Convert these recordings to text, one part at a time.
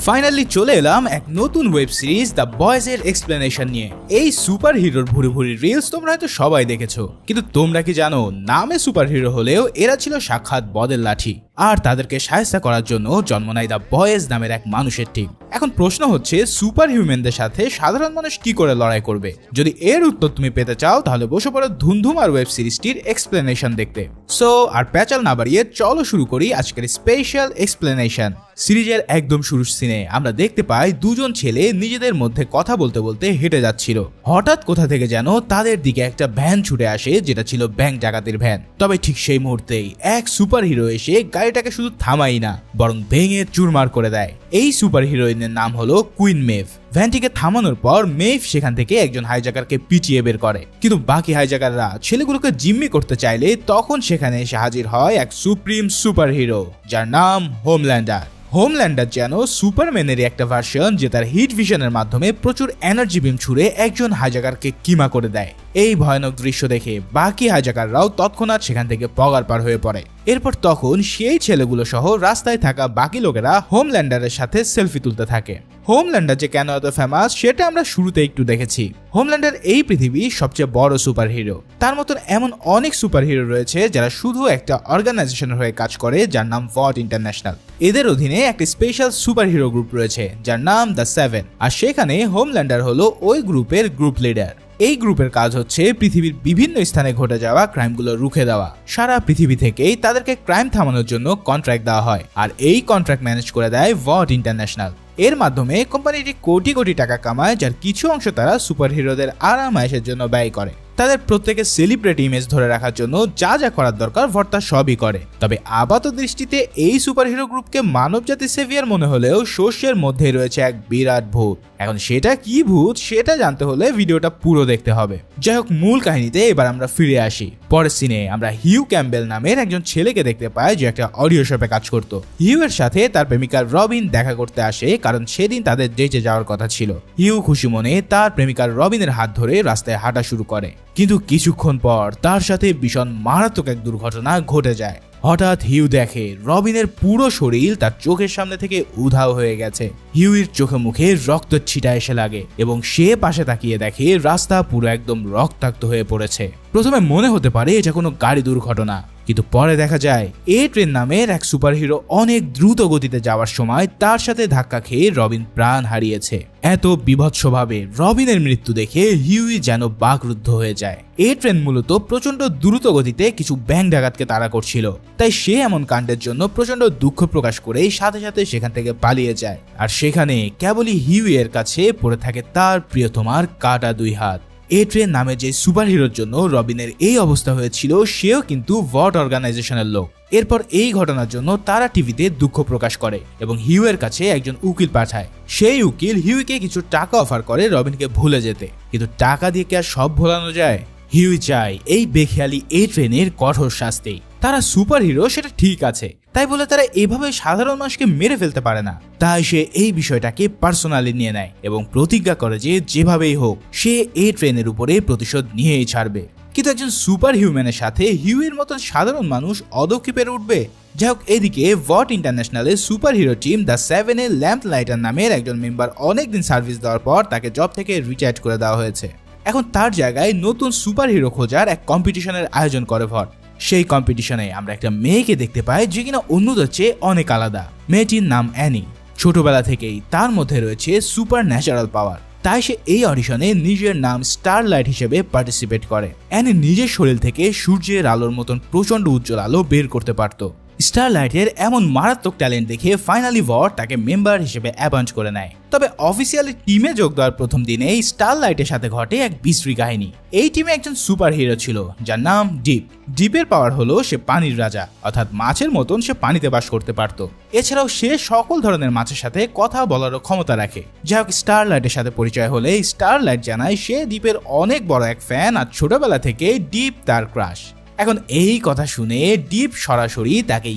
Finally চলে এলাম এক নতুন ওয়েব সিরিজ দ্য বয়েজ এর এক্সপ্লেনেশন নিয়ে। এই সুপার হিরোর ভুরি ভুরি রিলস তোমরা হয়তো সবাই দেখেছো, কিন্তু তোমরা কি জানো নামে সুপার হিরো হলেও এরা ছিল সাক্ষাৎ বদের লাঠি, আর তাদেরকে সাহায্য করার জন্য জন্ম নেয় দ্য বয়েজ নামের এক মানুষের টিম। এখন প্রশ্ন হচ্ছে সুপার হিউম্যানদের সাথে সাধারণ মানুষ কি করে লড়াই করবে? যদি এর উত্তর তুমি পেতে চাও তাহলে বসে পড়ো ধুমধুম আর ওয়েব সিরিজটির এক্সপ্লেনেশন দেখতে। সো আর প্যাচাল না বাড়িয়ে চলো শুরু করি আজকের স্পেশাল এক্সপ্লেনেশন। সিরিজের একদম শুরুর সিনে আমরা দেখতে পাই দুজন ছেলে নিজেদের মধ্যে কথা বলতে বলতে হেঁটে যাচ্ছিল। হঠাৎ কোথা থেকে যেন তাদের দিকে একটা ভ্যান ছুটে আসে, যেটা ছিল ব্যাংক ডাকাতির ভ্যান। তবে ঠিক সেই মুহূর্তেই এক সুপার হিরো এসে গাড়িটাকে শুধু থামাই না, বরং ভেঙে চুরমার করে দেয়। এই সুপার হিরোইনের নাম হলো কুইন মেভ। ভ্যানটিকে থামানোর পর মেভ সেখান থেকে একজন হাইজ্যাকারকে পিটিয়ে বের করে, কিন্তু বাকি হাইজ্যাকাররা ছেলেগুলোকে জিম্মি করতে চাইলে তখন সেখানে এসে হাজির হয় এক সুপ্রিম সুপার হিরো, যার নাম হোমল্যান্ডার। হোমল্যান্ডার যেন সুপারম্যানেরই একটা ভার্সন, যে তার হিট ভিশনের মাধ্যমে প্রচুর এনার্জি বিম ছুড়ে একজন হাইজ্যাকারকে কিমা করে দেয়। এই ভয়ানক দৃশ্য দেখে বাকি হাইজ্যাকাররাও তৎক্ষণাৎ সেখান থেকে পগার পার হয়ে পড়ে। এরপর তখন সেই ছেলেগুলো সহ রাস্তায় থাকা বাকি লোকেরা হোমল্যান্ডারের সাথে সেলফি তুলতে থাকে। হোমল্যান্ডার যে কেন এত ফেমাস সেটা আমরা শুরুতে একটু দেখেছি। হোমল্যান্ডার এই পৃথিবীর সবচেয়ে বড় সুপার হিরো। তার মতন এমন অনেক সুপার হিরো রয়েছে যারা শুধু একটা অর্গানাইজেশনের হয়ে কাজ করে, যার নাম ভট ইন্টারন্যাশনাল। এদের অধীনে একটা স্পেশাল সুপার হিরো গ্রুপ রয়েছে যার নাম দ্য সেভেন, আর সেখানে হোমল্যান্ডার হলো ওই গ্রুপের গ্রুপ লিডার। এই গ্রুপের কাজ হচ্ছে পৃথিবীর বিভিন্ন স্থানে ঘটে যাওয়া ক্রাইমগুলো রুখে দেওয়া। সারা পৃথিবী থেকেই তাদেরকে ক্রাইম থামানোর জন্য কন্ট্রাক্ট দেওয়া হয়, আর এই কন্ট্রাক্ট ম্যানেজ করে দেয় ভট ইন্টারন্যাশনাল। এর মাধ্যমে কোম্পানিটি কোটি কোটি টাকা কামায়, যার কিছু অংশ তারা সুপার হিরোদের আরাম আয়েশের জন্য ব্যয় করে। তাদের প্রত্যেকের সেলিব্রিটি ইমেজ ধরে রাখার জন্য যা যা করার দরকার ভট তা সবই করে। তবে আপাত দৃষ্টিতে এই সুপার হিরো গ্রুপকে মানব জাতির সেভিয়ার মনে হলেও শস্যের মধ্যে রয়েছে এক বিরাট ভূত। এখন সেটা কি ভূত সেটা জানতে হলে ভিডিওটা পুরো দেখতে হবে। যাই হোক, মূল কাহিনীতে এবার আমরা ফিরে আসি। পরের সিনে আমরা হিউ ক্যাম্বেল নামের একজন ছেলেকে দেখতে পাই, যে একটা অডিও শপে কাজ করত। হিউ এর সাথে তার প্রেমিকা রবিন দেখা করতে আসে, কারণ সেদিন তাদের ডেটে যাওয়ার কথা ছিল। হিউ খুশি মনে তার প্রেমিকা রবিনের হাত ধরে রাস্তায় হাঁটা শুরু করে, কিন্তু কিছুক্ষণ পর তার সাথে ভীষণ মারাত্মক এক দুর্ঘটনা ঘটে যায়। হঠাৎ হিউ দেখে রবিনের পুরো শরীর তার চোখের সামনে থেকে উধাও হয়ে গেছে। হিউয়ের চোখে মুখে রক্ত ছিটা এসে লাগে এবং সে পাশে তাকিয়ে দেখে রাস্তা পুরো একদম রক্তাক্ত হয়ে পড়েছে। প্রথমে মনে হতে পারে এটা কোনো গাড়ি দুর্ঘটনা, কিন্তু পরে দেখা যায় এ ট্রেন নামের এক সুপার হিরো অনেক দ্রুত গতিতে যাওয়ার সময় তার সাথে ধাক্কা খেয়ে রবিন প্রাণ হারিয়েছে। এত বিভৎসভাবে রবিনের মৃত্যু দেখে হিউই যেন বাকরুদ্ধ হয়ে যায়। এ ট্রেন মূলত প্রচন্ড দ্রুত গতিতে কিছু ব্যাংক ডাকাতকে তাড়া করছিল, তাই সে এমন কাণ্ডের জন্য প্রচন্ড দুঃখ প্রকাশ করে সাথে সাথে সেখান থেকে পালিয়ে যায়। আর সেখানে কেবলই হিউয়ের কাছে পড়ে থাকে তার প্রিয়তমার কাটা দুই হাত। এ ট্রেন নামে যে সুপার হিরোর জন্য রবিনের এই অবস্থা হয়েছিল, সেও কিন্তু ভট অর্গানাইজেশনের লোক। এরপর এই ঘটনার জন্য তারা টিভিতে দুঃখ প্রকাশ করে এবং হিউয়ের কাছে একজন উকিল পাঠায়। সেই উকিল হিউকে কিছু টাকা অফার করে রবিনকে ভুলে যেতে, কিন্তু টাকা দিয়ে কি আর সব ভোলানো যায়? হিউ চায় এই বেখেয়ালি এই ট্রেনের কঠোর শাস্তি। তারা সুপার হিরো সেটা ঠিক আছে, তাই বলে তারা এভাবে সাধারণ মানুষকে মেরে ফেলতে পারে না। তাই সে এই বিষয়টাকে পার্সোনালি নিয়ে নেয় এবং প্রতিজ্ঞা করে যে যেভাবেই হোক সে এই ট্রেনের উপরে প্রতিশোধ নিয়েই ছাড়বে। কিন্তু একজন সুপার হিউম্যানের সাথে হিউয়ের মতন সাধারণ মানুষ অদক্ষে পেরে উঠবে? যাই হোক, এদিকে ভট ইন্টারন্যাশনালের সুপার হিরো টিম দ্য সেভেনের ল্যাম্প লাইটার নামের একজন মেম্বার অনেকদিন সার্ভিস দেওয়ার পর তাকে জব থেকে রিটায়ার করে দেওয়া হয়েছে। এখন তার জায়গায় নতুন সুপার হিরো খোঁজার এক কম্পিটিশনের আয়োজন করে ভট। সেই কম্পিটিশনে আমরা একটা মেয়েকে দেখতে পাই, যে কিনা অন্যদের চেয়ে অনেক আলাদা। মেয়েটির নাম অ্যানি। ছোটবেলা থেকেই তার মধ্যে রয়েছে সুপার ন্যাচারাল পাওয়ার, তাই সে এই অডিশনে নিজের নাম স্টারলাইট হিসেবে পার্টিসিপেট করে। অ্যানি নিজের শরীর থেকে সূর্যের আলোর মতন প্রচন্ড উজ্জ্বল আলো বের করতে পারত। স্টারলাইটের এমন মারাত্মক ট্যালেন্ট দেখে ফাইনালি ভট তাকে মেম্বার হিসেবে অ্যাপয়েন্ট করে নেয়। তবে অফিসিয়ালি টিমে যোগ দেওয়ার প্রথম দিনেই স্টারলাইটের সাথে ঘটে এক বিশ্রী কাহিনী। এই টিমে একজন সুপার হিরো ছিল যার নাম ডিপ। ডিপের পাওয়ার হলো সে পানির রাজা, অর্থাৎ মাছের মতন সে পানিতে বাস করতে পারত। এছাড়াও সে সকল ধরনের মাছের সাথে কথা বলারও ক্ষমতা রাখে। যাই হোক, স্টারলাইটের সাথে পরিচয় হলে স্টারলাইট জানায় সে ডিপের অনেক বড় এক ফ্যান, আর ছোটবেলা থেকে ডিপ তার ক্রাশ। এখন এই কথা শুনে ডিপ সরাসরি তাকে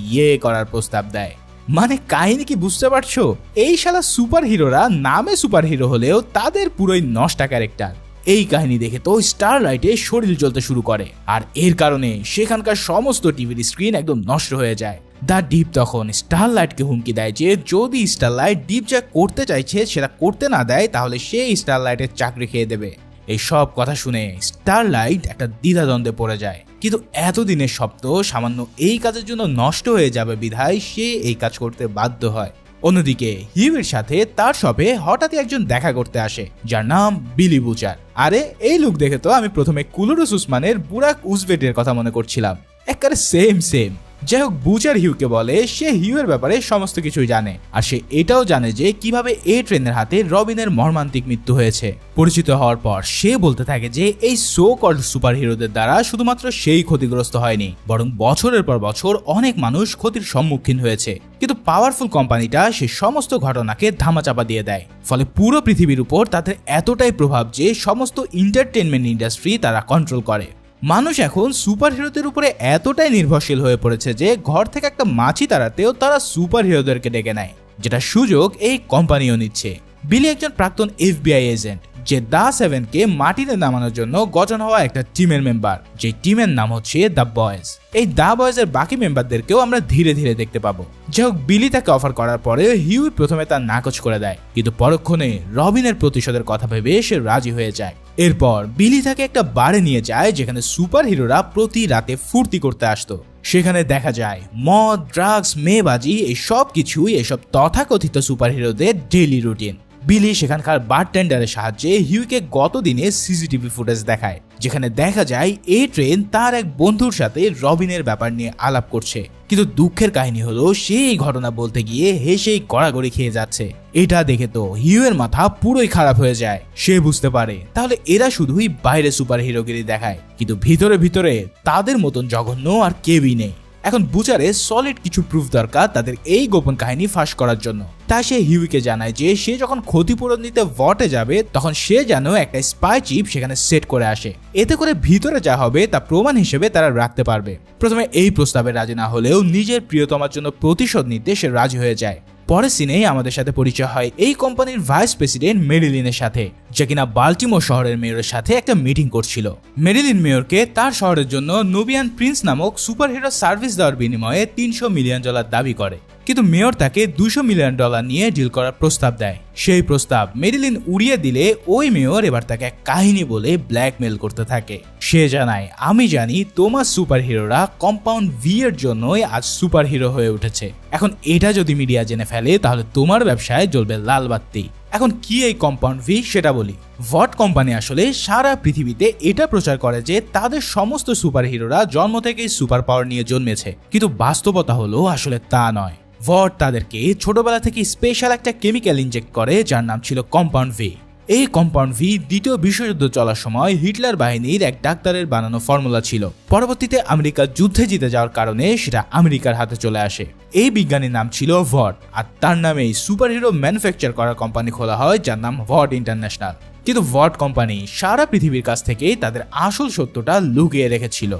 করার প্রস্তাব দেয়। মানে কাহিনী কি বুঝতে পারছো? এই শালা সুপার হিরোরা নামে সুপার হিরো হলেও তাদের পুরোই নষ্টা ক্যারেক্টার। এই কাহিনী দেখে তো স্টারলাইটে শরীর জ্বলতে শুরু করে, আর এর কারণে সেখানকার সমস্ত টিভির স্ক্রিন একদম নষ্ট হয়ে যায়। দ্য ডিপ তখন স্টারলাইটকে হুমকি দেয় যে যদি স্টারলাইট ডিপ যা করতে চাইছে সেটা করতে না দেয় তাহলে সে স্টারলাইটের চাকরি খেয়ে দেবে। এই সব কথা শুনে স্টারলাইট একটা দ্বিধাদ্বন্দ্বে পড়ে যায়, কিন্তু এতদিনের স্বপ্ন সামান্য এই কাজের জন্য নষ্ট হয়ে যাবে বিধায় সে এই কাজ করতে বাধ্য হয়। অন্যদিকে হিউয়ের সাথে তার শপে হঠাৎই একজন দেখা করতে আসে যার নাম বিলি বুচার। আরে এই লুক দেখে তো আমি প্রথমে কুলুরুস উসমানের বুরাক উজবেটের কথা মনে করছিলাম, একেবারে সেম। যাই হোক, বুচার হিউকে বলে সে হিউয়ের ব্যাপারে সমস্ত কিছুই জানে, আর সে এটাও জানে যে কিভাবে এই ট্রেনের হাতে রবিনের মর্মান্তিক মৃত্যু হয়েছে। পরিচিত হওয়ার পর সে বলতে থাকে যে এই সো কল্ড সুপার হিরোদের দ্বারা শুধুমাত্র সেই ক্ষতিগ্রস্ত হয়নি, বরং বছরের পর বছর অনেক মানুষ ক্ষতির সম্মুখীন হয়েছে। কিন্তু পাওয়ারফুল কোম্পানিটা সে সমস্ত ঘটনাকে ধামাচাপা দিয়ে দেয়, ফলে পুরো পৃথিবীর উপর তাদের এতটাই প্রভাব যে সমস্ত এন্টারটেইনমেন্ট ইন্ডাস্ট্রি তারা কন্ট্রোল করে। মানুষ এখন সুপার হিরোদের উপরে এতটাই নির্ভরশীল হয়ে পড়েছে যে ঘর থেকে একটা মাছি তাড়াতেও তারা সুপার হিরোদেরকে ডেকে নেয়, যেটা সুযোগ এই কোম্পানিও নিচ্ছে। বিলি একজন প্রাক্তন FBI এজেন্ট যে দ্য সেভেনকে মাটিতে নামানোর জন্য গঠন হওয়া একটা টিমের মেম্বার, যে টিমের নাম হচ্ছে দ্য বয়েজ। এই দ্য বয়েজের বাকি মেম্বারদেরকেও আমরা ধীরে ধীরে দেখতে পাবো। যাই হোক, বিলি তাকে অফার করার পরে হিউ প্রথমে তার নাকচ করে দেয়, কিন্তু পরক্ষণে রবিনের প্রতিশোধের কথা ভেবে সে রাজি হয়ে যায়। এরপর বিলি তাকে একটা বারে নিয়ে যায় যেখানে সুপার হিরোরা প্রতি রাতে ফুর্তি করতে আসতো। সেখানে দেখা যায় মদ, ড্রাগস, মেয়েবাজি এই সব কিছুই এসব তথাকথিত সুপার হিরোদের ডেইলি রুটিন। বিলি সেখানকার বারটেন্ডারের সাহায্যে হিউকে গত দিনে সিসিটিভি ফুটেজ দেখায়, যেখানে দেখা যায় এই ট্রেন তার এক বন্ধুর সাথে রবিনের ব্যাপার নিয়ে আলাপ করছে। কিন্তু দুঃখের কাহিনী হলো সে এই ঘটনা বলতে গিয়ে হেসেই গড়াগড়ি খেয়ে যাচ্ছে। এটা দেখে তো হিউয়ের মাথা পুরোই খারাপ হয়ে যায়। সে বুঝতে পারে তাহলে এরা শুধুই বাইরে সুপার হিরোগিরি দেখায়, কিন্তু ভিতরে ভিতরে তাদের মতন জঘন্য আর কেউই নেই। এখন বুচারে সলিড কিছু প্রুফ দরকার তাদের এই গোপন কাহিনী ফাঁস করার জন্য। তাই সে হিউকে জানায় যে সে যখন ক্ষতিপূরণ দিতে ভটে যাবে তখন সে যেন একটা স্পাই চিপ সেখানে সেট করে আসে, এতে করে ভিতরে যা হবে তা প্রমাণ হিসেবে তারা রাখতে পারবে। প্রথমে এই প্রস্তাবে রাজি না হলেও নিজের প্রিয়তমার জন্য প্রতিশোধ নিতে সে রাজি হয়ে যায়। পরের সিনেই আমাদের সাথে পরিচয় হয় এই কোম্পানির ভাইস প্রেসিডেন্ট মেরিলিনের সাথে, যে কিনা বাল্টিমোর শহরের মেয়রের সাথে একটা মিটিং করছিল। মেরিলিন মেয়রকে তার শহরের জন্য নুবিয়ান প্রিন্স নামক সুপারহিরো সার্ভিস দেওয়ার বিনিময়ে $300 মিলিয়ন দাবি করে, কিন্তু মেয়র তাকে $200 মিলিয়ন নিয়ে ডিল করার প্রস্তাব দেয়। সেই প্রস্তাব মেরিলিন উড়িয়ে দিলে ওই মেয়র এবার তাকে এক কাহিনী বলে ব্ল্যাকমেল করতে থাকে। সে জানায়, আমি জানি তোমার সুপার হিরোরা কম্পাউন্ড ভি এর জন্যই আজ সুপার হিরো হয়ে উঠেছে। এখন এটা যদি মিডিয়া জেনে ফেলে তাহলে তোমার ব্যবসায় জ্বলবে লাল বাতি। এখন কি এই কম্পাউন্ড ভি সেটা বলি। ভট কোম্পানি আসলে সারা পৃথিবীতে এটা প্রচার করে যে তাদের সমস্ত সুপার হিরোরা জন্ম থেকেই সুপার পাওয়ার নিয়ে জন্মেছে, কিন্তু বাস্তবতা হলো আসলে তা নয়। ভট তাদেরকে ছোটবেলা থেকে স্পেশাল একটা কেমিক্যাল ইনজেক্ট করে যার নাম ছিল কম্পাউন্ড ভি। এই কম্পাউন্ড ভি দ্বিতীয় বিশ্বযুদ্ধ চলার সময় হিটলার বাহিনীর এক ডাক্তারের বানানো ফর্মুলা ছিল। পরবর্তীতে আমেরিকা যুদ্ধে জিতে যাওয়ার কারণে সেটা আমেরিকার হাতে চলে আসে। এই বিজ্ঞানীর নাম ছিল ভট, আর তার নামেই সুপারহিরো ম্যানুফ্যাকচার করার কোম্পানি খোলা হয় যার নাম ভট ইন্টারন্যাশনাল। কিন্তু ভট কোম্পানি সারা পৃথিবীর কাছ থেকেই তাদের আসল সত্যটা লুকিয়ে রেখেছিল।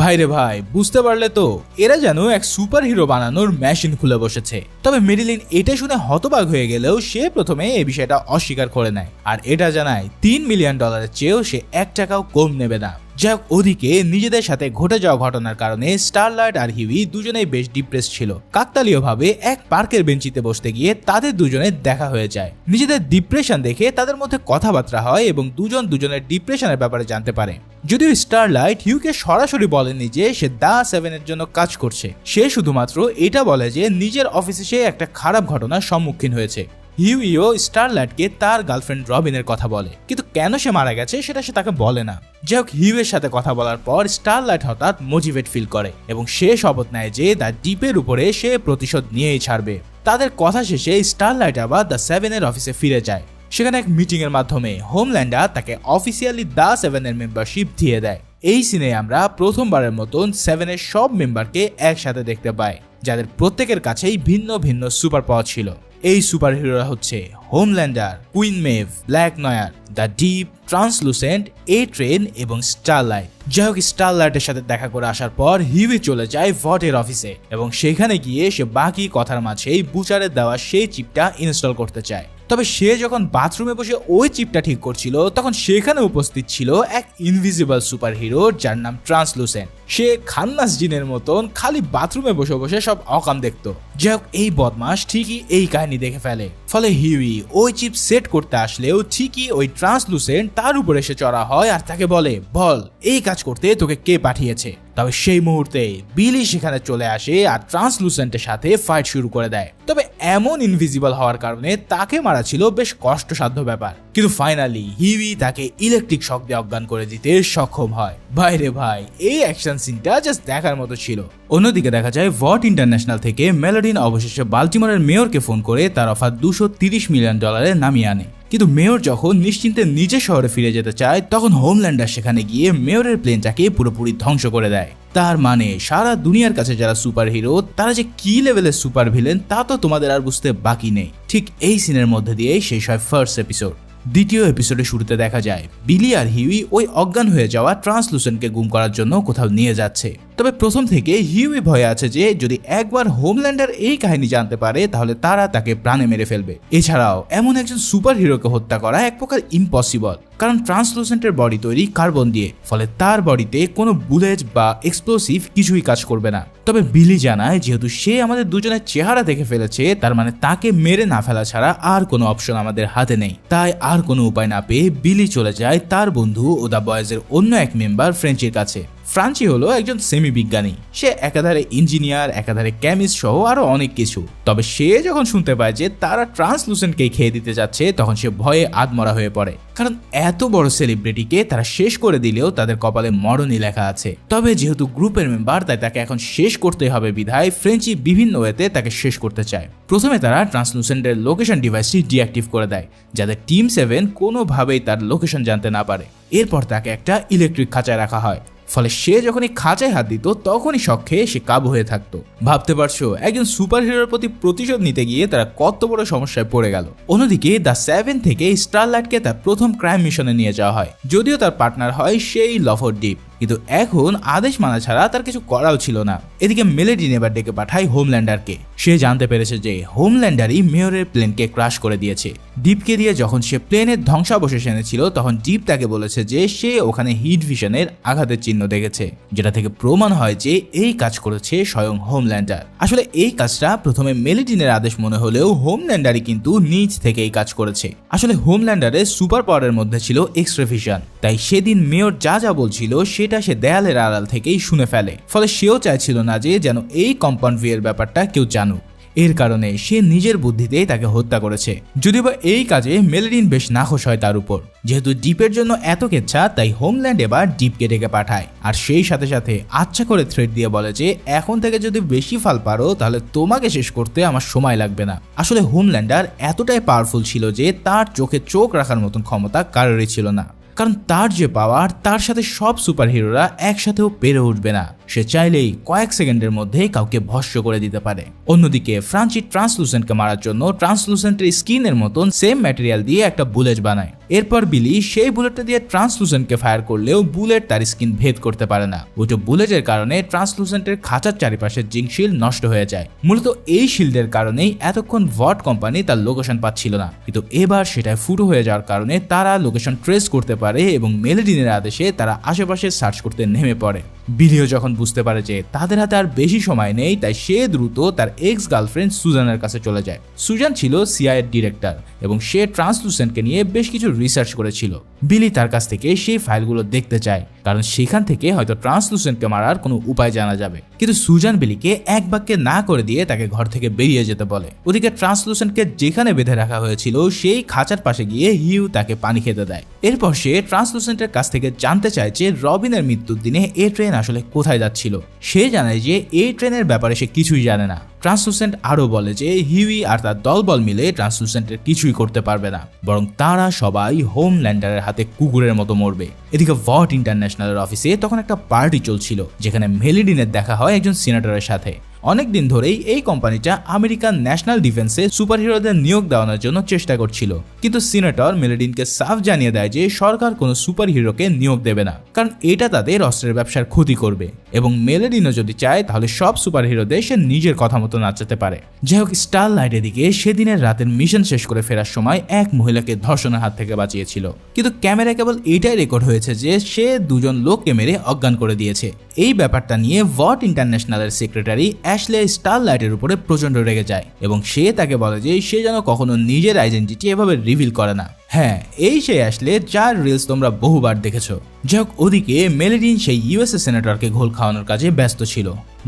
ভাইরে ভাই, বুঝতে পারলে তো, এরা যেন এক সুপার হিরো বানানোর মেশিন খুলে বসেছে। তবে মেরিলিন এটা শুনে হতবাক হয়ে গেলেও সে প্রথমে এই বিষয়টা অস্বীকার করে নেয়, আর এটা জানায় $3 মিলিয়ন চেয়েও সে 1 টাকাও কম নেবে না। যাই হোক, ওদিকে নিজেদের সাথে ঘটে যাওয়া ঘটনার কারণে স্টারলাইট আর হিউই দুজনেই বেশ ডিপ্রেস ছিল। কাকতালীয় ভাবে এক পার্কের বেঞ্চিতে বসতে গিয়ে তাদের দুজনের দেখা হয়ে যায়। নিজেদের ডিপ্রেশন দেখে তাদের মধ্যে কথাবার্তা হয় এবং দুজন দুজনের ডিপ্রেশনের ব্যাপারে জানতে পারে। যদিও স্টারলাইট হিউকে সরাসরি বলেনি যে সে দ্য সেভেনের জন্য কাজ করছে, সে শুধুমাত্র এটা বলে যে নিজের অফিসে সে একটা খারাপ ঘটনার সম্মুখীন হয়েছে। হিউইও স্টারলাইটকে তার গার্লফ্রেন্ড রবিনের কথা বলে, কিন্তু কেন সে মারা গেছে সেটা সে তাকে বলে না। যাই হোক, হিউয়ের সাথে কথা বলার পর স্টারলাইট হঠাৎ মোটিভেট ফিল করে এবং সে শপথ নেয় যে দ্য ডিপের উপরে সে প্রতিশোধ নিয়েই ছাড়বে। তাদের কথা শেষে স্টারলাইট আবার দ্য সেভেনের অফিসে ফিরে যায়। সেখানে এক মিটিং এর মাধ্যমে হোমল্যান্ডার তাকে অফিসিয়ালি দ্য সেভেনের মেম্বারশিপ দিয়ে দেয়। এই সিনে আমরা প্রথমবারের মতন সেভেনের সব মেম্বারকে একসাথে দেখতে পাই, যাদের প্রত্যেকের কাছেই ভিন্ন ভিন্ন সুপার পাওয়ার ছিল। এই সুপার হিরোরা হচ্ছে Homelander, Queen Maeve, Black Noir, the Deep, Translucent, A Train এবং স্টারলাইট। যাই হোক, স্টারলাইটের সাথে দেখা করে আসার পর হিউই চলে যায় ভটের অফিসে এবং সেখানে গিয়ে সে বাকি কথার মাঝেই বুচারের দেওয়া সেই চিপটা ইনস্টল করতে চায়। তবে সে যখন বাথরুমে বসে ওই চিপটা ঠিক করছিল তখন সেখানে উপস্থিত ছিল এক ইনভিজিবল সুপার হিরো যার নাম ট্রান্সলুসেন্ট। সে খান্নাস জিনের মতন খালি বাথরুমে বসে বসে সব অকাম দেখতো। যাই হোক, এই বদমাস ঠিকই এই কাহিনী দেখে ফেলে। ফলে হিউই ওই চিপ সেট করতে আসলেও ঠিকই ওই ট্রান্সলুসেন্ট তার উপর এসে চড়া হয় আর তাকে বলে, বল এই কাজ করতে তোকে কে পাঠিয়েছে। তবে সেই মুহূর্তে বিলি সেখানে চলে আসে আর ট্রান্সলুসেন্টের সাথে ফাইট শুরু করে দেয়। তবে এমন ইনভিজিবল হওয়ার কারণে তাকে মারা ছিল বেশ কষ্টসাধ্য ব্যাপার, কিন্তু ফাইনালি হিউই তাকে ইলেকট্রিক শক দিয়ে অজ্ঞান করে দিতে সক্ষম হয়। ভাইরে ভাই, এই অ্যাকশন সিনটা জাস্ট দেখার মতো ছিল। অন্যদিকে দেখা যায় ভট ইন্টারন্যাশনাল থেকে মেলোডিন অবশেষে বাল্টিমোরের মেয়রকে ফোন করে তার অফার $230 মিলিয়ন নামিয়ে আনে। কিন্তু মেয়র যখন নিশ্চিন্তে নিজের শহরে ফিরে যেতে চায় তখন হোমল্যান্ডার সেখানে গিয়ে মেয়রের প্লেনটাকে পুরোপুরি ধ্বংস করে দেয়। তার মানে সারা দুনিয়ার কাছে যারা সুপার হিরো তারা যে কি লেভেলের সুপার ভিলেন তা তো তোমাদের আর বুঝতে বাকি নেই। ঠিক এই সিনের মধ্যে দিয়েই শেষ হয় ফার্স্ট এপিসোড। দ্বিতীয় এপিসোডে শুরুতে দেখা যায় বিলি আর হিউই ওই অজ্ঞান হয়ে যাওয়া ট্রান্সলুসেন্টকে গুম করার জন্য কোথাও নিয়ে যাচ্ছে। তবে প্রথম থেকে হিউই ভয়ে আছে যে যদি একবার হোমল্যান্ডার এই কাহিনী জানতে পারে তাহলে তারা তাকে প্রাণে মেরে ফেলবে। এছাড়াও এমন একজন সুপার হিরোকে হত্যা করা এক প্রকার ইম্পসিবল, কারণ ট্রান্সলুসেন্টের বডি তৈরি কার্বন দিয়ে, ফলে তার বডিতে কোনো বুলেট বা এক্সপ্লোসিভ কিছুই কাজ করবে না। তবে বিলি জানায় যেহেতু সে আমাদের দুজনের চেহারা দেখে ফেলেছে তার মানে তাকে মেরে না ফেলা ছাড়া আর কোনো অপশন আমাদের হাতে নেই। তাই আর কোনো উপায় না পেয়ে বিলি চলে যায় তার বন্ধু ও দ্য বয়েজের অন্য এক মেম্বার ফ্রেঞ্চির কাছে। ফ্রান্সি হলো একজন সেমি বিজ্ঞানী, সে একাধারে ইঞ্জিনিয়ার, একাধারে কেমিস্ট সহ আরো অনেক কিছু। তবে সে যখন শুনতে পায় যে তারা ট্রান্সলুসেন্টকে খেয়ে দিতে যাচ্ছে তখন সে ভয়ে আধমরা হয়ে পড়ে, কারণ এত বড় সেলিব্রিটিকে তারা শেষ করে দিলেও তাদের কপালে মরণই লেখা আছে। তবে যেহেতু গ্রুপের মেম্বার তাই তাকে এখন শেষ করতে হবে বিধায় ফ্রেঞ্চি বিভিন্ন ওয়েতে তাকে শেষ করতে চায়। প্রথমে তারা ট্রান্সলুসেন্টের লোকেশন ডিভাইসটি ডিঅ্যাক্টিভ করে দেয় যাতে টিম 7 কোনোভাবেই তার লোকেশন জানতে না পারে। এরপর তাকে একটা ইলেকট্রিক খাঁচায় রাখা হয়, ফলে সে যখনই খাঁচায় হাত দিত তখনই শক খেয়ে সে কাবু হয়ে থাকতো। ভাবতে পারছো একজন সুপার হিরোর প্রতি প্রতিশোধ নিতে গিয়ে তারা কত বড় সমস্যায় পড়ে গেল। অন্যদিকে দ্য 7 থেকে স্টারলাইটকে তার প্রথম ক্রাইম মিশনে নিয়ে যাওয়া হয়, যদিও তার পার্টনার হয় সেই লফর ডিপ, কিন্তু এখন আদেশ মানা ছাড়া তার কিছু করাও ছিল না। এদিকে মেলোডিন এবার ডেকে পাঠায় হোমল্যান্ডারকে। সে জানতে পেরেছে যে হোমল্যান্ডারই মেয়রের প্লেনকে ক্রাশ করে দিয়েছে। ডিপকে দিয়ে যখন সে প্লেনের ধ্বংসাবশেষ এনেছিল তখন ডিপ তাকে বলেছে যে সে ওখানে হিট ভিশনের আঘাতের চিহ্ন দেখেছে, যেটা থেকে প্রমাণ হয় যে এই কাজ করেছে স্বয়ং হোমল্যান্ডার। আসলে এই কাজটা প্রথমে মেলোডিনের আদেশ মনে হলেও হোমল্যান্ডারই কিন্তু নিজ থেকে এই কাজ করেছে। আসলে হোমল্যান্ডারের সুপার পাওয়ারের মধ্যে ছিল এক্সরে ভিশন, তাই সেদিন মেয়র যা যা বলছিল সেটা সে দেয়ালের আড়াল থেকেই শুনে ফেলে। ফলে সেও চাইছিল না যে যেন এই কম্পাউন্ড ভি এর ব্যাপারটা কেউ জানুক। এর কারণে সে নিজের বুদ্ধিতেই তাকে হত্যা করেছে। যদিও বা এই কাজে মেলোডিন বেশ নাখোশ হয় তার উপর। যেহেতু ডিপের জন্য এত কেচ্ছা তাই হোমল্যান্ড এবার ডিপকে ডেকে পাঠায়, আর সেই সাথে সাথে আচ্ছা করে থ্রেট দিয়ে বলে যে এখন থেকে যদি বেশি ফাল পারো তাহলে তোমাকে শেষ করতে আমার সময় লাগবে না। আসলে হোমল্যান্ডার এতটাই পাওয়ারফুল ছিল যে তার চোখে চোখ রাখার মতন ক্ষমতা কারোরই ছিল না, কারণ তার যে পাওয়ার তার সাথে সব সুপার হিরোরা একসাথেও পেরে উঠবে না। সে চাইলেই কয়েক সেকেন্ডের মধ্যে কাউকে ভস্য করে দিতে পারে। অন্যদিকে ফ্রান্সি ট্রান্সলুসেন্টকে মারার জন্য ট্রান্সলুসেন্টের স্কিনের মতন সেম ম্যাটেরিয়াল দিয়ে একটা বুলেট বানায়। এরপর বিলি সেই বুলেটটা দিয়ে ট্রান্সলুসেন্টকে ফায়ার করলেও বুলেট তার স্কিন ভেদ করতে পারে না। ওইটা বুলেটের কারণে ট্রান্সলুসেন্টের খাঁচার চারিপাশের জিঙ্ক শিল্ড নষ্ট হয়ে যায়। মূলত এই শিল্ডের কারণেই এতক্ষণ ভট কোম্পানি তার লোকেশন পাচ্ছিল না, কিন্তু এবার সেটাই ফুটো হয়ে যাওয়ার কারণে তারা লোকেশন ট্রেস করতে পারে এবং মেলোডিনের আদেশে তারা আশেপাশে সার্চ করতে নেমে পড়ে। বিলিও যখন বুঝতে পারে যে তাদের হাতে আর বেশি সময় নেই তাই সে দ্রুত তার এক্স গার্লফ্রেন্ড সুজানের কাছে চলে যায়। সুজান ছিল সিআইএর ডিরেক্টর এবং সে ট্রান্সলুসেন্টকে নিয়ে বেশ কিছু রিসার্চ করেছিল। বিলি তার কাছ থেকে সেই ফাইলগুলো দেখতে চায়, কারণ সেখান থেকে হয়তো ট্রান্সলুসেন্টকে মারার কোনো উপায় জানা যাবে। কিন্তু সুজান বিলিকে এক বাক্যে না করে দিয়ে তাকে ঘর থেকে বেরিয়ে যেতে বলে। ওদিকে ট্রান্সলুসেন্টকে যেখানে বেঁধে রাখা হয়েছিল সেই খাঁচার পাশে গিয়ে হিউ তাকে পানি খেতে দেয়। এরপর সে ট্রান্সলুসেন্টের কাছ থেকে জানতে চায় যে রবিনের মৃত্যুর দিনে এই ট্রেন আসলে কোথায় যাচ্ছিল। সে জানায় যে এই ট্রেনের ব্যাপারে সে কিছুই জানে না। ট্রান্সলুসেন্ট আরো বলে যে হিউই আর তার দলবল মিলে ট্রান্সলুসেন্টের কিছুই করতে পারবে না, বরং তারা সবাই হোমল্যান্ডারের হাতে কুকুরের মতো মরবে। এদিকে ভট ইন্টারন্যাশনালের অফিসে তখন একটা পার্টি চলছিল যেখানে মেলোডিনের দেখা হয় একজন সিনেটরের সাথে। অনেকদিন ধরেই এই কোম্পানিটা আমেরিকান ন্যাশনাল ডিফেন্সে সুপার হিরোদের নিয়োগ দেওয়ানোর জন্য চেষ্টা করছিল, কিন্তু সিনেটর মেলোডিনকে সাফ জানিয়ে দেয় যে সরকার কোনো সুপার হিরোকে নিয়োগ দেবে না, কারণ এটা তাদের অস্ত্রের ব্যবসার ক্ষতি করবে। এবং মেলেডিনও যদি চায় তাহলে সব সুপার হিরোদের সে নিজের কথা মতো নাচাতে পারে। যাই হোক, স্টারলাইটের দিকে সেদিনের রাতের মিশন শেষ করে ফেরার সময় এক মহিলাকে ধর্ষণের হাত থেকে বাঁচিয়েছিল, কিন্তু ক্যামেরা কেবল এটাই রেকর্ড হয়েছে যে সে দুজন লোককে মেরে অজ্ঞান করে দিয়েছে। এই ব্যাপারটা নিয়ে ভট ইন্টারন্যাশনালের সেক্রেটারি অ্যাশলে স্টারলাইটের উপরে প্রচন্ড রেগে যায় এবং সে তাকে বলে যে সে যেন কখনো নিজের আইডেন্টিটি এভাবে রিভিল করে না। হ্যাঁ, এই সেই অ্যাশলে যার রিলস তোমরা বহুবার দেখেছো। যাই হোক, ওদিকে মেলেডিন সেই ইউএসএ সেনেটরকে ঘোল খাওয়ানোর কাজে ব্যস্ত ছিল।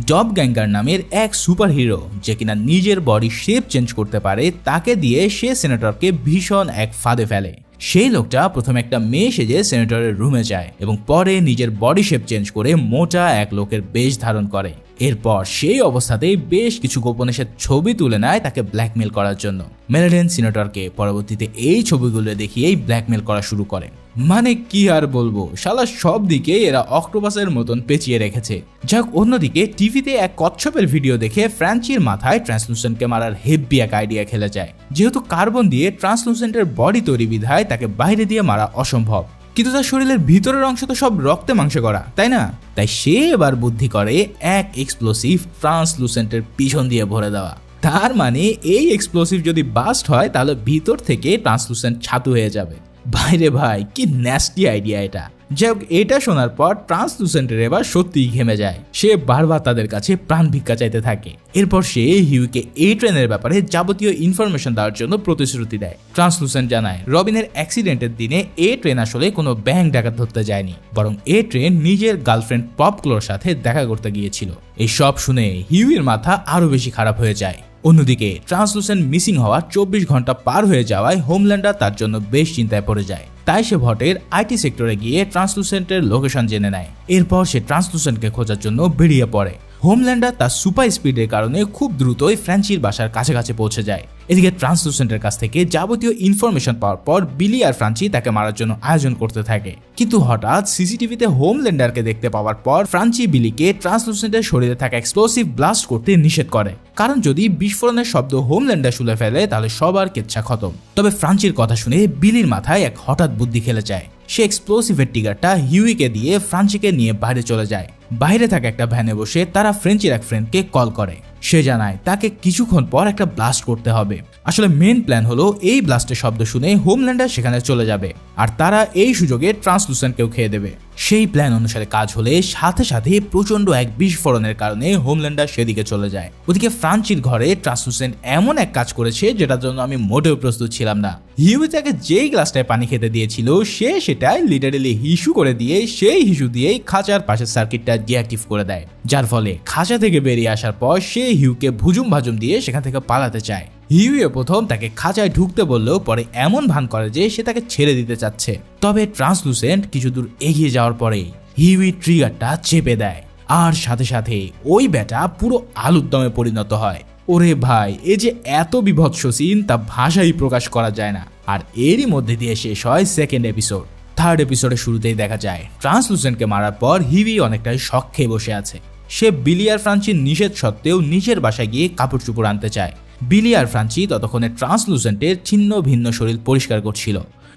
ডব গ্যাঙ্গার নামের এক সুপার হিরো যে কিনা নিজের বডি শেপ চেঞ্জ করতে পারে, তাকে দিয়ে সে সেনেটরকে ভীষণ এক ফাঁদে ফেলে। সেই লোকটা প্রথমে একটা মেয়ে সেজে সেনেটরের রুমে যায় এবং পরে নিজের বডি শেপ চেঞ্জ করে মোটা এক লোকের বেশ ধারণ করে। এরপর সেই অবস্থাতেই বেশ কিছু গোপনে সে ছবি তুলে নেয় তাকে ব্ল্যাকমেল করার জন্য। মেলেডিন সিনেটরকে পরবর্তীতে এই ছবিগুলো দেখিয়েই ব্ল্যাকমেল করা শুরু করে। মানে কি আর বলবো, শালা সব দিকে এরা অক্টোপাসের মতন পেঁচিয়ে রেখেছে। যাক, অন্যদিকে টিভিতে এক কচ্ছপের ভিডিও দেখে ফ্রান্সির মাথায় ট্রান্সলুসেন্টকে মারার হেভি এক আইডিয়া খেলে যায়। যেহেতু কার্বন দিয়ে ট্রান্সলুসেন্টের বডি তৈরি বিধায় তাকে বাইরে দিয়ে মারা অসম্ভব, কিন্তু তার শরীরের ভিতরের অংশ তো সব রক্তে মাংসে করা, তাই না? তাই সে এবার বুদ্ধি করে এক এক্সপ্লোসিভ ট্রান্সলুসেন্টের পিছন দিয়ে ভরে দেওয়া। তার মানে এই এক্সপ্লোসিভ যদি বাস্ট হয় তাহলে ভিতর থেকে ট্রান্সলুসেন্ট ছাতু হয়ে যাবে। বাইরে ভাই, কি ন্যাস্টি আইডিয়া এটা। যাই হোক, এটা শোনার পর ট্রান্সলুসেন্টের এবার সত্যিই ঘেমে যায়। সে বারবার তাদের কাছে প্রাণ ভিক্ষা চাইতে থাকে। এরপর সে হিউকে এই ট্রেনের ব্যাপারে যাবতীয় ইনফরমেশন দেওয়ার জন্য প্রতিশ্রুতি দেয়। ট্রান্সলুসেন্ট জানায় রবিনের অ্যাক্সিডেন্টের দিনে এই ট্রেন আসলে কোনো ব্যাংক ডাকাত ধরতে যায়নি, বরং এই ট্রেন নিজের গার্লফ্রেন্ড পপক্লোর সাথে দেখা করতে গিয়েছিল। এই সব শুনে হিউয়ের মাথা আরো বেশি খারাপ হয়ে যায়। অন্যদিকে ট্রান্সলুসেন্ট মিসিং হওয়ার 24 ঘন্টা পার হয়ে যাওয়ায় হোমল্যান্ডার তার জন্য বেশ চিন্তায় পড়ে যায়। তাই সে ভটের আইটি সেক্টরে গিয়ে ট্রান্সলুসেন্টের লোকেশন জেনে নেয়। এরপর সে ট্রান্সলুসেন্টকে খোঁজার জন্য বেরিয়ে পড়ে। হোমল্যান্ডার তার সুপার স্পিডের কারণে খুব দ্রুতই ফ্রান্সির বাসার কাছাকাছি পৌঁছে যায়। এদিকে ট্রান্সলুসেন্টের কাছ থেকে যাবতীয় ইনফরমেশন পাওয়ার পর বিলি আর ফ্রান্সি তাকে মারার জন্য আয়োজন করতে থাকে, কিন্তু হঠাৎ সিসিটিভিতে হোমল্যান্ডারকে দেখতে পাওয়ার পর ফ্রান্সি বিলিকে ট্রান্সলুসেন্টের শরীরে থাকা এক্সপ্লোসিভ ব্লাস্ট করতে নিষেধ করে, কারণ যদি বিস্ফোরণের শব্দ হোমল্যান্ডার শুনে ফেলে তাহলে সবার কেচ্ছা খতম। তবে ফ্রান্সির কথা শুনে বিলির মাথায় এক হঠাৎ বুদ্ধি খেলে যায়। সে এক্সপ্লোসিভের টিগারটা হিউইকে দিয়ে ফ্রান্সিকে নিয়ে বাইরে চলে যায়। বাইরে থাকা একটা ভ্যানে বসে তারা ফ্রেঞ্চির এক ফ্রেন্ডকে কল করে। সে জানায় তাকে কিছুক্ষণ পর একটা ব্লাস্ট করতে হবে। আসলে মেন প্ল্যান হলো এই ব্লাস্টের শব্দ শুনে হোমল্যান্ডার সেখানে চলে যাবে আর তারা এই সুযোগে ট্রান্সলুসেন্টকেও খেয়ে দেবে। সেই প্ল্যান অনুসারে কাজ হলে সাথে সাথে প্রচন্ড এক বিস্ফোরণের কারণে হোমল্যান্ডার সেদিকে চলে যায়। ওদিকে ফ্রান্সির ঘরে ট্রান্সলুসেন্ট এমন এক কাজ করেছে যেটার জন্য আমি মোটেও প্রস্তুত ছিলাম না। হিউই তাকে যেই গ্লাসটায় পানি খেতে দিয়েছিল সে সেটাই লিটারেলি হিসু করে দিয়ে সেই হিসু দিয়েই খাঁচার পাশের সার্কিটটা ডিঅ্যাক্টিভ করে দেয়, যার ফলে খাঁচা থেকে বেরিয়ে আসার পর সে হিউকে ভুজুম ভাজুম দিয়ে সেখান থেকে পালাতে চায়। হিউয়ে প্রথম তাকে খাঁচায় ঢুকতে বললেও পরে এমন ভান করে যে সে তাকে ছেড়ে দিতে চাচ্ছে। তবে ট্রান্সলুসেন্ট কিছু দূর এগিয়ে যাওয়ার পরেই হিউই ট্রিগারটা চেপে দেয় আর সাথে সাথে ওই ব্যাটা পুরো আলুর দমে পরিণত হয়। ওরে ভাই, এ যে এত বিভৎস সিন তা ভাষাই প্রকাশ করা যায় না। আর এরই মধ্যে দিয়ে শেষ হয় সেকেন্ড এপিসোড। থার্ড এপিসোডের শুরুতেই দেখা যায় ট্রান্সলুসেন্টকে মারার পর হিউই অনেকটাই শক খেয়ে বসে আছে। সে বিলি আর ফ্রান্সির নিষেধ সত্ত্বেও নিজের বাসায় গিয়ে কাপড় চোপড় আনতে চায়। বিলি আর ফ্রান্সি ততক্ষণে ট্রান্সলুসেন্টের ছিন্ন ভিন্ন শরীর পরিষ্কার করছিল।